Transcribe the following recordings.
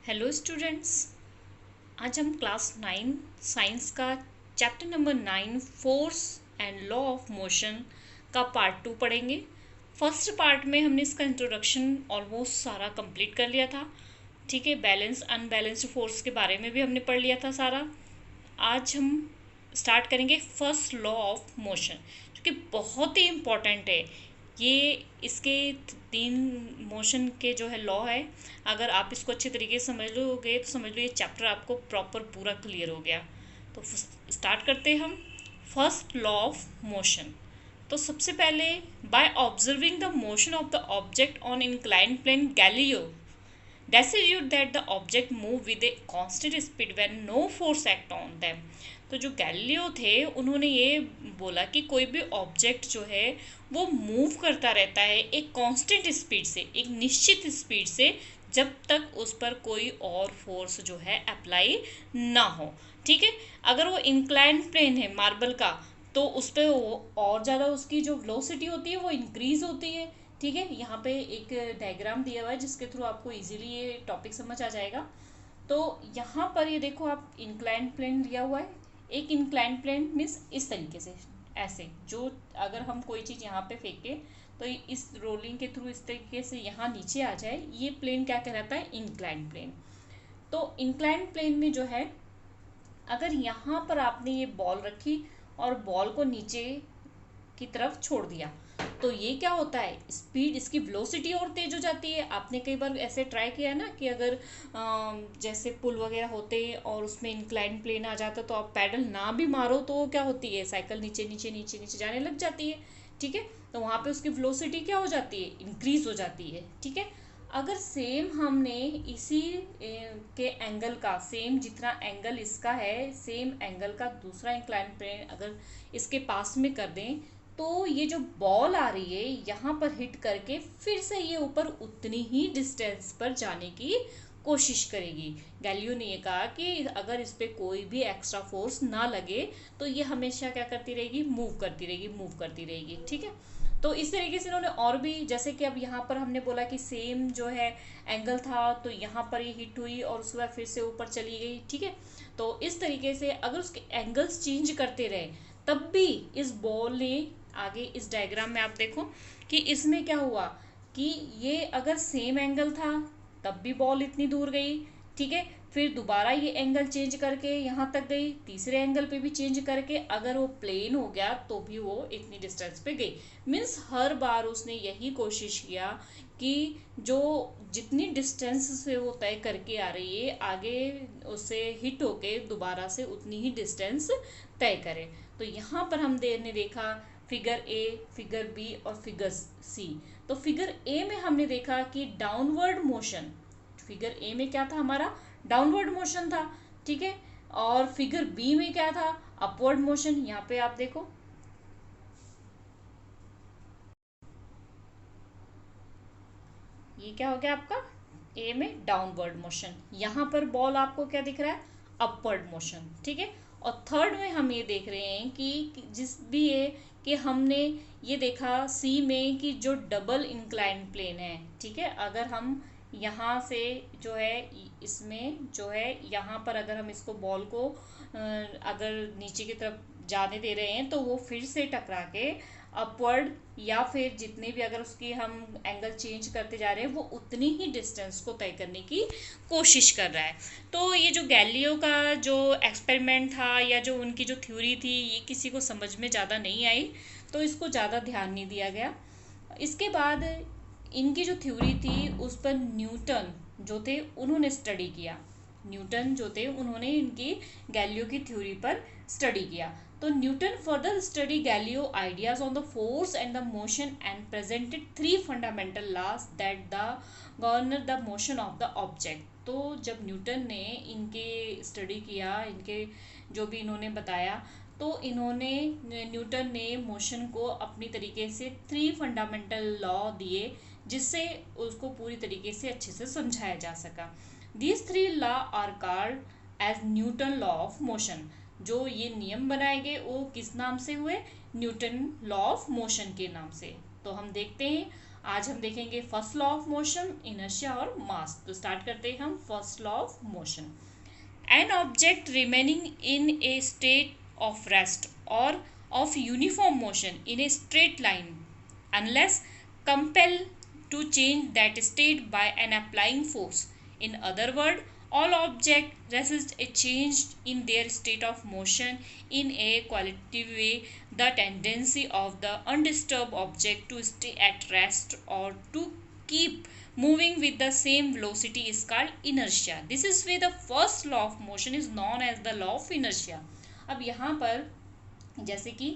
Hello students. आज हम class 9 science का chapter number 9 force and law of motion का पार्ट 2 पढ़ेंगे। फर्स्ट पार्ट में हमने इसका इंट्रोडक्शन ऑलमोस्ट सारा कंप्लीट कर लिया था। ठीक है, बैलेंस अनबैलेंस्ड फोर्स के बारे में भी हमने पढ़ लिया था सारा। आज हम स्टार्ट करेंगे फर्स्ट लॉ ऑफ मोशन, जो कि बहुत ही इम्पोर्टेंट है। ये इसके 3 मोशन के जो है लॉ है। अगर आप इसको अच्छे तरीके से समझ लोगे तो समझ लो ये चैप्टर आपको प्रॉपर पूरा क्लियर हो गया। तो स्टार्ट करते हैं हम फर्स्ट लॉ ऑफ मोशन। तो सबसे पहले, by observing the motion of the object on inclined plane, Galileo deduced that the object move with a constant speed when no force act on them. तो जो Galileo थे उन्होंने ये बोला कि कोई भी ऑब्जेक्ट जो है वो मूव करता रहता है एक कांस्टेंट स्पीड से, एक निश्चित स्पीड से, जब तक उस पर कोई और फोर्स जो है अप्लाई ना हो। ठीक है, अगर वो इंक्लाइन प्लेन है मार्बल का तो उस पर और ज़्यादा उसकी जो वेलोसिटी होती है वो इंक्रीज होती है। ठीक है, यहाँ पे एक डायग्राम दिया हुआ है जिसके थ्रू आपको इजीली ये टॉपिक समझ आ जाएगा। तो यहाँ पर ये देखो, आप इंक्लाइन प्लेन लिया हुआ है। एक इंक्लाइन प्लेन मीन्स इस तरीके से, ऐसे जो अगर हम कोई चीज़ यहाँ पे फेंके तो इस रोलिंग के थ्रू इस तरीके से यहाँ नीचे आ जाए, ये प्लेन क्या कहलाता है? Incline plane. तो इंक्लाइन प्लेन में जो है, अगर यहाँ पर आपने ये बॉल रखी और बॉल को नीचे की तरफ छोड़ दिया तो ये क्या होता है? स्पीड, इसकी वेलोसिटी और तेज हो जाती है। आपने कई बार ऐसे ट्राई किया है ना कि अगर जैसे पुल वगैरह होते और उसमें इंक्लाइन प्लेन आ जाता तो आप पैडल ना भी मारो तो क्या होती है? साइकिल नीचे नीचे नीचे नीचे जाने लग जाती है। ठीक है, तो वहाँ पे उसकी वेलोसिटी क्या हो जाती है? इंक्रीज हो जाती है। ठीक है, अगर सेम हमने इसी के एंगल का, सेम जितना एंगल इसका है, सेम एंगल का दूसरा इंक्लाइन प्लेन अगर इसके पास में कर दें तो ये जो बॉल आ रही है यहाँ पर हिट करके फिर से ये ऊपर उतनी ही डिस्टेंस पर जाने की कोशिश करेगी। गैलियो ने ये कहा कि अगर इस पर कोई भी एक्स्ट्रा फोर्स ना लगे तो ये हमेशा क्या करती रहेगी? मूव करती रहेगी, मूव करती रहेगी। ठीक है, तो इस तरीके से इन्होंने और भी, जैसे कि अब यहाँ पर हमने बोला कि सेम जो है एंगल था तो यहाँ पर ये हिट हुई और उसके बाद फिर से ऊपर चली गई। ठीक है, तो इस तरीके से अगर उसके एंगल्स चेंज करते रहे तब भी इस बॉल ने आगे, इस डायग्राम में आप देखो कि इसमें क्या हुआ कि ये अगर सेम एंगल था तब भी बॉल इतनी दूर गई। ठीक है, फिर दोबारा ये एंगल चेंज करके यहाँ तक गई, तीसरे एंगल पे भी चेंज करके अगर वो प्लेन हो गया तो भी वो इतनी डिस्टेंस पे गई। मीन्स हर बार उसने यही कोशिश किया कि जो जितनी डिस्टेंस से वो तय करके आ रही है आगे उससे हिट होके दोबारा से उतनी ही डिस्टेंस तय करे। तो यहाँ पर ने देखा फिगर ए, फिगर बी और फिगर सी। तो फिगर ए में हमने देखा कि डाउनवर्ड मोशन, फिगर ए में क्या था हमारा? डाउनवर्ड मोशन था। ठीक है, और फिगर बी में क्या था? Upward motion. यहाँ पे आप देखो, ये क्या हो गया आपका? ए में डाउनवर्ड मोशन, यहाँ पर बॉल आपको क्या दिख रहा है? Upward motion. ठीक है, और थर्ड में हम ये देख रहे हैं कि जिस भी है कि हमने ये देखा सी में कि जो डबल इंक्लाइन प्लेन है। ठीक है, अगर हम यहाँ से जो है इसमें जो है यहाँ पर अगर हम इसको बॉल को अगर नीचे की तरफ जाने दे रहे हैं तो वो फिर से टकरा के अपवर्ड, या फिर जितने भी अगर उसकी हम एंगल चेंज करते जा रहे हैं वो उतनी ही डिस्टेंस को तय करने की कोशिश कर रहा है। तो ये जो गैलीलियो का जो एक्सपेरिमेंट था या जो उनकी जो थ्योरी थी ये किसी को समझ में ज़्यादा नहीं आई, तो इसको ज़्यादा ध्यान नहीं दिया गया। इसके बाद इनकी जो थ्योरी थी उस पर न्यूटन जो थे उन्होंने स्टडी किया। न्यूटन जो थे उन्होंने इनकी गैलीलियो की थ्योरी पर स्टडी किया। तो Newton further study Galileo ideas on the force and the motion and presented 3 fundamental laws that the governor the motion of the object. तो जब न्यूटन ने इनके स्टडी किया, इनके जो भी इन्होंने बताया, तो इन्होंने, न्यूटन ने मोशन को अपनी तरीके से 3 फंडामेंटल लॉ दिए जिससे उसको पूरी तरीके से अच्छे से समझाया जा सका। These 3 law are called as Newton law of motion. जो ये नियम बनाए गए वो किस नाम से हुए? न्यूटन लॉ ऑफ मोशन के नाम से। तो हम देखते हैं आज हम देखेंगे first law of motion, inertia और मास। तो स्टार्ट करते हैं हम first law of motion. An object remaining in a state of rest or of uniform motion in a straight line unless compelled to change that state by an applying force. In other words, all objects resist a change in their state of motion in a qualitative way. The tendency of the undisturbed object to stay at rest or to keep moving with the same velocity is called inertia. This is where the first law of motion is known as the law of inertia. अब यहाँ पर जैसे कि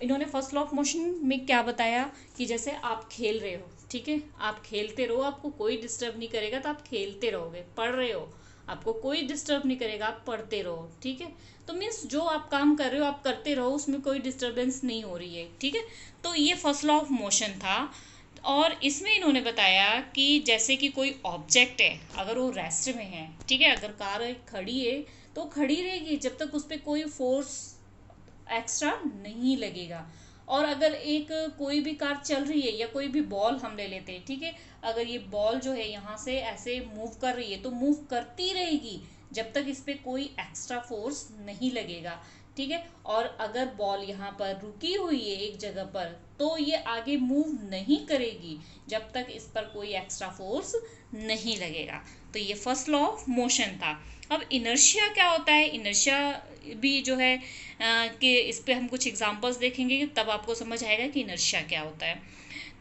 इन्होंने first law of motion में क्या बताया कि जैसे आप खेल रहे हो, ठीक है, आप खेलते रहो, आपको कोई डिस्टर्ब नहीं करेगा, तो आप खेलते रहोगे। पढ़ रहे हो, आपको कोई डिस्टर्ब नहीं करेगा, आप पढ़ते रहो, ठीक है। तो मीन्स जो आप काम कर रहे हो आप करते रहो, उसमें कोई डिस्टर्बेंस नहीं हो रही है, ठीक है। तो ये फर्स्ट लॉ ऑफ मोशन था। और इसमें इन्होंने बताया कि जैसे कि कोई ऑब्जेक्ट है, अगर वो रेस्ट में है, ठीक है, अगर कार खड़ी है तो खड़ी रहेगी जब तक उस पर कोई फोर्स एक्स्ट्रा नहीं लगेगा। और अगर एक कोई भी कार चल रही है या कोई भी बॉल हम ले लेते हैं, ठीक है, अगर ये बॉल जो है यहाँ से ऐसे मूव कर रही है तो मूव करती रहेगी जब तक इस पर कोई एक्स्ट्रा फोर्स नहीं लगेगा, ठीक है। और अगर बॉल यहाँ पर रुकी हुई है एक जगह पर तो ये आगे मूव नहीं करेगी जब तक इस पर कोई एक्स्ट्रा फोर्स नहीं लगेगा। तो ये फर्स्ट लॉ ऑफ मोशन था। अब इनर्शिया क्या होता है? इनर्शिया भी जो है कि इस पे हम कुछ एग्जांपल्स देखेंगे तब आपको समझ आएगा कि इनर्शिया क्या होता है।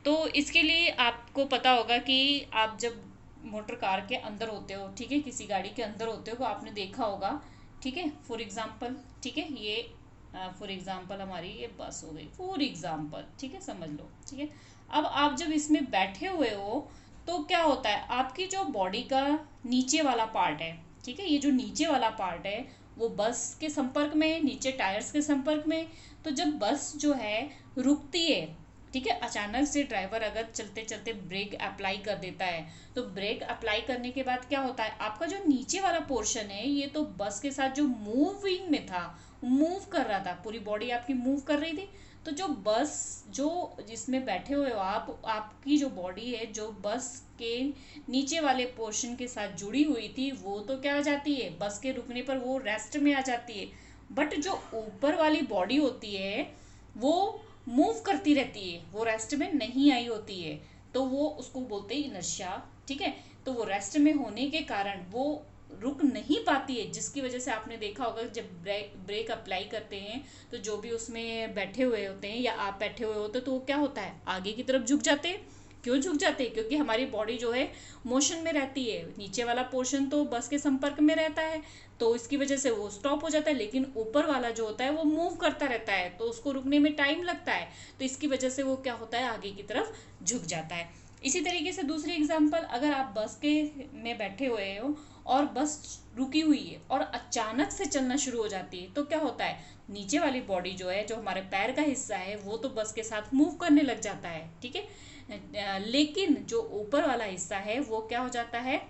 तो इसके लिए आपको पता होगा कि आप जब मोटर कार के अंदर होते हो, ठीक है, किसी गाड़ी के अंदर होते हो तो आपने देखा होगा, ठीक है, फॉर एग्जांपल, ठीक है, ये फॉर एग्जांपल हमारी ये बस हो गई फॉर एग्जांपल, ठीक है, समझ लो, ठीक है। अब आप जब इसमें बैठे हुए हो तो क्या होता है, आपकी जो बॉडी का नीचे वाला पार्ट है, ठीक है, ये जो नीचे वाला पार्ट है वो बस के संपर्क में, नीचे टायर्स के संपर्क में। तो जब बस जो है रुकती है, ठीक है, अचानक से ड्राइवर अगर चलते चलते ब्रेक अप्लाई कर देता है तो ब्रेक अप्लाई करने के बाद क्या होता है, आपका जो नीचे वाला पोर्शन है ये तो बस के साथ जो मूविंग में था, मूव कर रहा था, पूरी बॉडी आपकी मूव कर रही थी। तो जो बस जो जिसमें बैठे हुए हो आप, आपकी जो बॉडी है जो बस के नीचे वाले पोर्शन के साथ जुड़ी हुई थी वो तो क्या आ जाती है, बस के रुकने पर वो रेस्ट में आ जाती है। बट जो ऊपर वाली बॉडी होती है वो मूव करती रहती है, वो रेस्ट में नहीं आई होती है, तो वो उसको बोलते हैं इनर्शिया, ठीक है। तो वो रेस्ट में होने के कारण वो रुक नहीं पाती है, जिसकी वजह से आपने देखा होगा जब ब्रेक अप्लाई करते हैं तो जो भी उसमें बैठे हुए होते हैं या आप बैठे हुए होते तो वो क्या होता है, आगे की तरफ झुक जाते हैं। क्यों झुक जाते हैं? क्योंकि हमारी बॉडी जो है मोशन में रहती है, नीचे वाला पोर्शन तो बस के संपर्क में रहता है तो इसकी वजह से वो स्टॉप हो जाता है, लेकिन ऊपर वाला जो होता है वो मूव करता रहता है तो उसको रुकने में टाइम लगता है, तो इसकी वजह से वो क्या होता है, आगे की तरफ झुक जाता है। इसी तरीके से दूसरी एग्जांपल, अगर आप बस के में बैठे हुए हो और बस रुकी हुई है और अचानक से चलना शुरू हो जाती है तो क्या होता है, नीचे वाली बॉडी जो है, जो हमारे पैर का हिस्सा है वो तो बस के साथ मूव करने लग जाता है, ठीक है, लेकिन जो ऊपर वाला हिस्सा है वो क्या हो जाता है,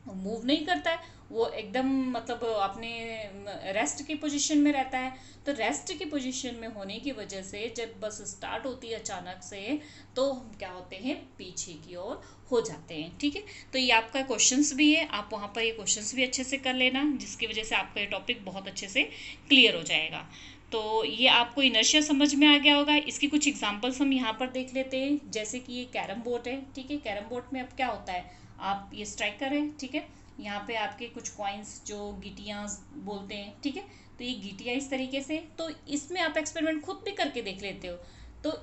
मूव नहीं करता है, वो एकदम मतलब अपने रेस्ट की पोजीशन में रहता है। तो रेस्ट की पोजीशन में होने की वजह से जब बस स्टार्ट होती है अचानक से तो हम क्या होते हैं, पीछे की ओर हो जाते हैं, ठीक है। तो ये आपका क्वेश्चंस भी है, आप वहाँ पर ये क्वेश्चंस भी अच्छे से कर लेना, जिसकी वजह से आपका ये टॉपिक बहुत अच्छे से क्लियर हो जाएगा। तो ये आपको इनर्शिया समझ में आ गया होगा। इसकी कुछ एग्जांपल्स हम यहाँ पर देख लेते हैं, जैसे कि ये कैरम बोर्ड है, ठीक है। कैरम बोर्ड में अब क्या होता है, आप ये स्ट्राइकर है, ठीक है, यहाँ पे आपके कुछ कॉइन्स जो गिटियाँ बोलते हैं, ठीक है, तो ये गिटियाँ इस तरीके से, तो इसमें आप एक्सपेरिमेंट खुद भी करके देख लेते हो। तो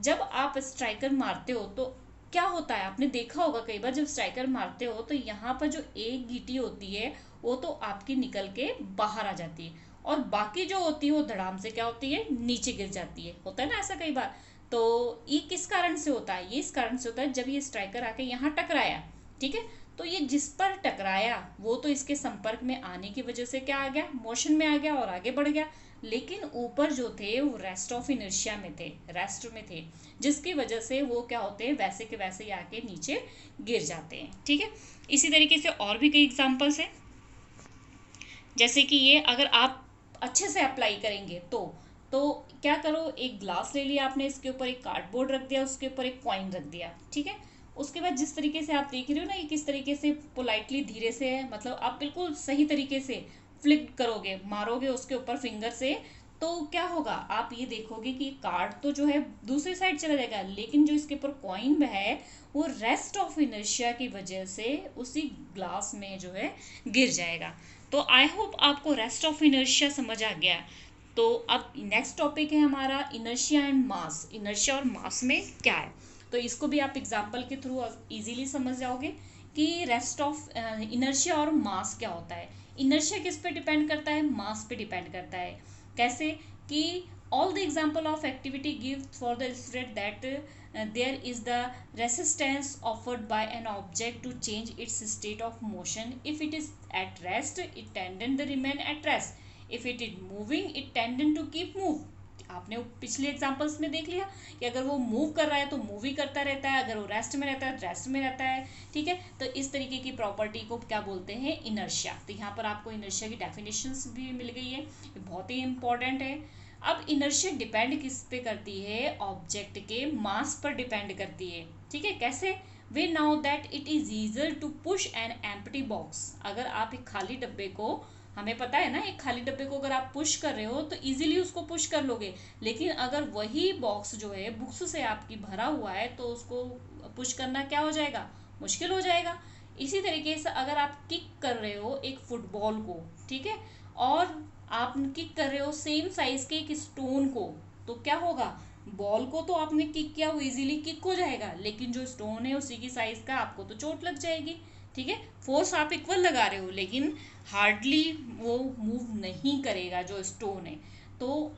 जब आप स्ट्राइकर मारते हो तो क्या होता है, आपने देखा होगा कई बार जब स्ट्राइकर मारते हो तो यहाँ पर जो एक गिटी होती है वो तो आपकी निकल के बाहर आ जाती है और बाकी जो होती है वो धड़ाम से क्या होती है, नीचे गिर जाती है, होता है ना ऐसा कई बार। तो ये किस कारण से होता है, ये इस कारण से होता है जब ये स्ट्राइकर आके यहाँ टकराया, ठीक है, तो ये जिस पर टकराया वो तो इसके संपर्क में आने की वजह से क्या आ गया, मोशन में आ गया और आगे बढ़ गया, लेकिन ऊपर जो थे वो रेस्ट ऑफ इनर्शिया में थे, रेस्ट में थे, जिसकी वजह से वो क्या होते हैं, वैसे के वैसे ही आके नीचे गिर जाते हैं, ठीक है। इसी तरीके से और भी कई एग्जांपल्स हैं, जैसे कि ये अगर आप अच्छे से अप्लाई करेंगे तो तो क्या करो, एक ग्लास ले लिया आपने, इसके ऊपर एक कार्डबोर्ड रख दिया, उसके ऊपर एक कॉइन रख दिया, ठीक है। उसके बाद जिस तरीके से आप देख रहे हो ना, ये किस तरीके से पोलाइटली धीरे से है, मतलब आप बिल्कुल सही तरीके से फ्लिप करोगे, मारोगे उसके ऊपर फिंगर से, तो क्या होगा, आप ये देखोगे कि कार्ड तो जो है दूसरी साइड चला जाएगा, लेकिन जो इसके ऊपर कॉइन है वो रेस्ट ऑफ इनर्शिया की वजह से उसी ग्लास में जो है गिर जाएगा। तो आई होप आपको रेस्ट ऑफ इनर्शिया समझ आ गया। तो अब नेक्स्ट टॉपिक है हमारा इनर्शिया एंड मास। इनर्शिया और मास में क्या है, तो इसको भी आप एग्जांपल के थ्रू इजीली समझ जाओगे कि रेस्ट ऑफ इनर्शिया और मास क्या होता है। इनर्शिया किस पे डिपेंड करता है, मास पे डिपेंड करता है। कैसे कि all the example of activity give for the illustrate that there is the resistance offered by an object to change its state of motion. If it is at rest, it tended to remain at rest. If it is moving, it tended to keep move. आपने पिछले examples में देख लिया कि अगर वो move कर रहा है तो मूव ही करता रहता है, अगर वो रेस्ट में रहता है रेस्ट में रहता है, ठीक है। तो इस तरीके की प्रॉपर्टी को क्या बोलते हैं, इनर्शिया। तो यहाँ पर आपको इनर्शिया की डेफिनेशंस भी मिल गई है, ये बहुत ही इंपॉर्टेंट है। अब इनर्शिया डिपेंड किस पे करती है, ऑब्जेक्ट के मास पर डिपेंड करती है, ठीक है। कैसे, we now that it is easier to push an empty box. अगर आप एक खाली डब्बे को, हमें पता है ना, एक खाली डब्बे को अगर आप पुश कर रहे हो तो इजीली उसको पुश कर लोगे, लेकिन अगर वही बॉक्स जो है बुक्स से आपकी भरा हुआ है तो उसको पुश करना क्या हो जाएगा, मुश्किल हो जाएगा। इसी तरीके से अगर आप किक कर रहे हो एक फुटबॉल को, ठीक है, और आप किक कर रहे हो सेम साइज के एक स्टोन को, तो क्या होगा, बॉल को तो आपने किक किया, वो इजीली किक हो जाएगा, लेकिन जो स्टोन है उसी की साइज का, आपको तो चोट लग जाएगी, ठीक है। फोर्स आप इक्वल लगा रहे हो लेकिन हार्डली वो मूव नहीं करेगा जो स्टोन है। तो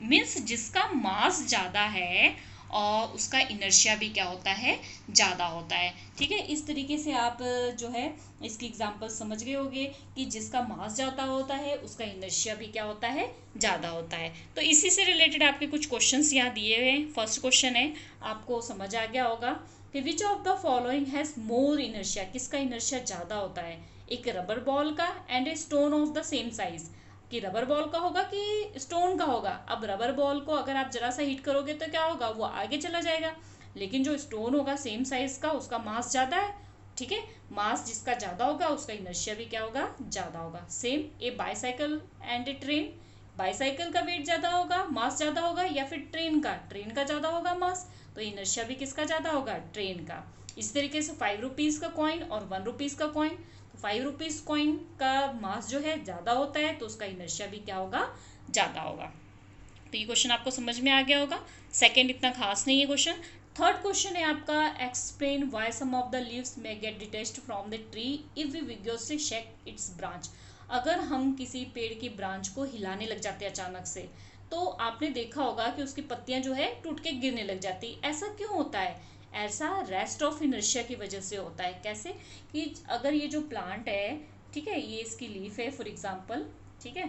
मीन्स जिसका मास ज़्यादा है और उसका इनर्शिया भी क्या होता है, ज़्यादा होता है, ठीक है। इस तरीके से आप जो है इसकी एग्जांपल समझ गए होंगे कि जिसका मास ज़्यादा होता है उसका इनर्शिया भी क्या होता है, ज़्यादा होता है। तो इसी से रिलेटेड आपके कुछ क्वेश्चंस यहाँ दिए हुए हैं। फर्स्ट क्वेश्चन है, आपको समझ आ गया होगा कि which of the following has more inertia, किसका इनर्शिया ज़्यादा होता है, एक रबर बॉल का and a stone of the same size, कि रबर बॉल का होगा कि स्टोन का होगा। अब रबर बॉल को अगर आप जरा सा हिट करोगे तो क्या होगा, वो आगे चला जाएगा, लेकिन जो स्टोन होगा सेम साइज का उसका मास ज़्यादा है, ठीक है। मास जिसका ज़्यादा होगा उसका इनर्शिया भी क्या होगा, ज़्यादा होगा। Same A bicycle and A train, bicycle का वेट ज़्यादा होगा, मास ज़्यादा होगा, या फिर ट्रेन का ज़्यादा होगा मास, तो इनर्शिया भी किसका ज़्यादा होगा, ट्रेन का। इस तरीके से 5 रुपीज़ का कॉइन और 1 रुपीज़ का कॉइन, 5 रुपीज़ कॉइन का मास जो है ज़्यादा होता है तो उसका इनर्शिया भी क्या होगा, ज़्यादा होगा। तो ये क्वेश्चन आपको समझ में आ गया होगा। सेकंड इतना खास नहीं है क्वेश्चन। थर्ड क्वेश्चन है आपका, explain why some of the leaves may get detached from the tree if we vigorously shake its branch. अगर हम किसी पेड़ की ब्रांच को हिलाने लग जाते हैं अचानक से, तो आपने देखा होगा कि उसकी पत्तियां जो है टूट के गिरने लग जाती। ऐसा क्यों होता है, ऐसा रेस्ट ऑफ इनर्शिया की वजह से होता है। कैसे कि अगर ये जो प्लांट है, ठीक है, ये इसकी लीफ है फॉर एग्जांपल, ठीक है,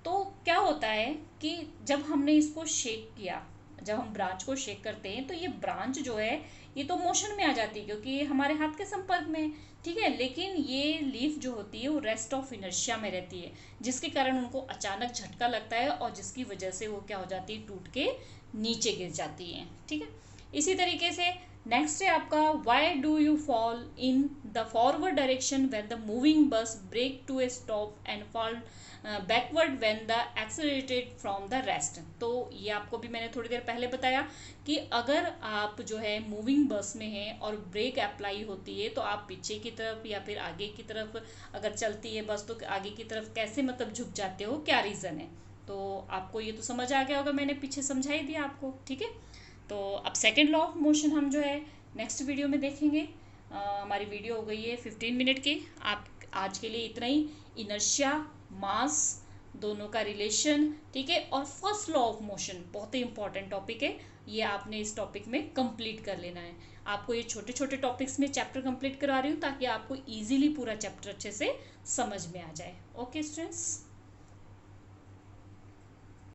तो क्या होता है कि जब हमने इसको शेक किया, जब हम ब्रांच को शेक करते हैं तो ये ब्रांच जो है ये तो मोशन में आ जाती है क्योंकि ये हमारे हाथ के संपर्क में है, ठीक है, लेकिन ये लीफ जो होती है वो रेस्ट ऑफ इनर्शिया में रहती है, जिसके कारण उनको अचानक झटका लगता है और जिसकी वजह से वो क्या हो जाती है, टूट के नीचे गिर जाती है, ठीक है। इसी तरीके से नेक्स्ट है आपका, why do you fall in the forward direction when the moving bus break to a stop and fall backward when the accelerated from the rest. तो ये आपको भी मैंने थोड़ी देर पहले बताया कि अगर आप जो है मूविंग बस में हैं और ब्रेक अप्लाई होती है तो आप पीछे की तरफ या फिर आगे की तरफ अगर चलती है बस तो आगे की तरफ कैसे मतलब झुक जाते हो, क्या रीज़न है। तो आपको ये तो समझ आ गया होगा, मैंने पीछे समझा ही दिया आपको, ठीक है। तो अब सेकेंड लॉ ऑफ मोशन हम जो है नेक्स्ट वीडियो में देखेंगे। हमारी वीडियो हो गई है 15 मिनट की। आप आज के लिए इतना ही। इनर्शिया, मास दोनों का रिलेशन, ठीक है, और फर्स्ट लॉ ऑफ मोशन बहुत ही इंपॉर्टेंट टॉपिक है, ये आपने इस टॉपिक में कंप्लीट कर लेना है। आपको ये छोटे छोटे टॉपिक्स में चैप्टर कंप्लीट करवा रही हूँ ताकि आपको इजीली पूरा चैप्टर अच्छे से समझ में आ जाए। Okay students.